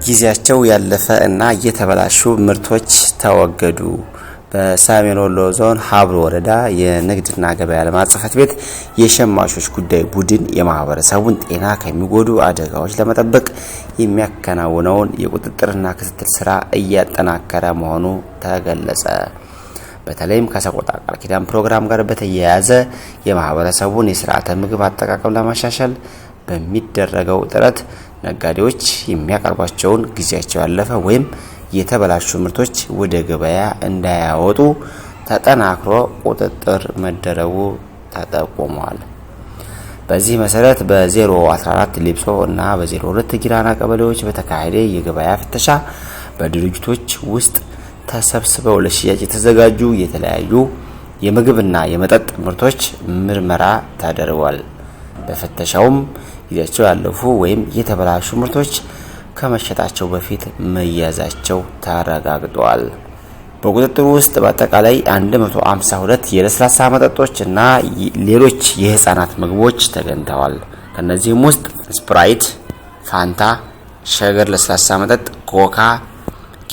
ጊዜያቸው ያለፈ እና የተበላሹ ምርቶች ተወገዱ። በሰሜን ወሎ ዞን ሀብሮ ወረዳ የንግድና ገበያ ልማት ጽሕፈት ቤት የሸማቾች ጉዳይ ቡድን የማህበረሰቡን ጤና ከሚጎዱ አደጋዎች ለመጠበቅ የሚያከናውነውን የቁጥጥርና ክትትል ስራ እያጠናከረ መሆኑ ተገለጸ። በተለይም ከሰቆጣ ቃል ኪዳን ፕሮግራም ጋር በተያያዘ የማህበረሰቡን የስርዓተ ምግብ አጠቃቀም ለማሻሻል በሚደረገው ጥረት ነጋዴዎች የሚያቀርቧቸውን ጊዜያቸው ያለፈ ወይም የተበላሹ ምርቶች ወደ ገበያ እንዳያወጡ ተጠናክሮ ቁጥጥር መደረጉ ተጠቁሟል። በዚህ መሰረት በ014 ሊብሶ እና በ02 ጊራና ቀበሌዎች በተካሄደ የገበያ ፍተሻ በድርጅቶች ውስጥ ተሰብስበው ለሽያጭ የተዘጋጁ የተለያዩ የምግብና የመጠጥ ምርቶች ምርመራ ተደርጓል። በፍተሻውም ጊዜያቸው ያለፉ ወይም የተበላሹ ምርቶች ከመሸጣቸው በፊት መያዛቸው ተረጋግጧል። በቁጥጥሩ ውስጥ በአጠቃላይ 152 የለስላሳ መጠጦች እና ሌሎች የህፃናት ምግቦች ተገኝተዋል። ከነዚህም ውስጥ ስፕራይት፣ ፋንታ፣ ሸገር ለስላሳ መጠጥ፣ ኮካ፣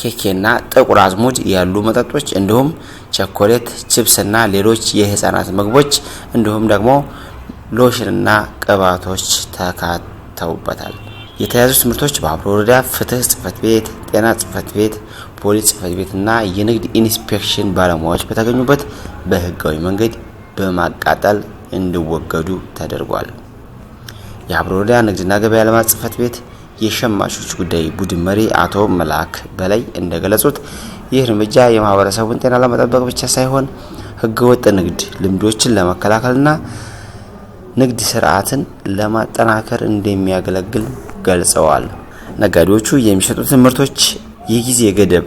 ኬኬና ጥቁር አዝሙድ ያሉ መጠጦች እንዲሁም ቸኮሌት፣ ቺፕስ እና ሌሎች የህፃናት ምግቦች እንዲሁም ደግሞ ሎሽንና ቅባቶች ተካተውበታል። የተያዙት ምርቶች በሀብሮ ወረዳ ፍትህ ጽሕፈት ቤት፣ ጤና ጽሕፈት ቤት፣ ፖሊስ ጽሕፈት ቤትና የንግድ ኢንስፔክሽን ባለሙያዎች በተገኙበት በህጋዊ መንገድ በማቃጠል እንዲወገዱ ተደርጓል። የሀብሮ ወረዳ ንግድና ገበያ ልማት ጽሕፈት ቤት የሸማቾች ጉዳይ ቡድን መሪ አቶ መላክ በላይ እንደገለጹት ይህ እርምጃ የማህበረሰቡን ጤና ለመጠበቅ ብቻ ሳይሆን ህገወጥ ንግድ ልምዶችን ለመከላከልና ንግድ ስርዓትን ለማጠናከር እንደሚያገለግል ገልጸዋል። ነጋዴዎቹ የሚሸጡት ምርቶች የጊዜ ገደብ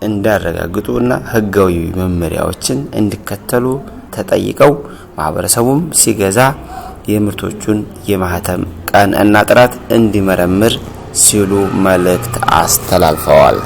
እንዳረጋግጡ እና ህጋዊ መመሪያዎችን እንዲከተሉ ተጠይቀው ማህበረሰቡም ሲገዛ የምርቶቹን የማህተም ቀን እና ጥራት እንዲመረምር ሲሉ መልእክት አስተላልፈዋል።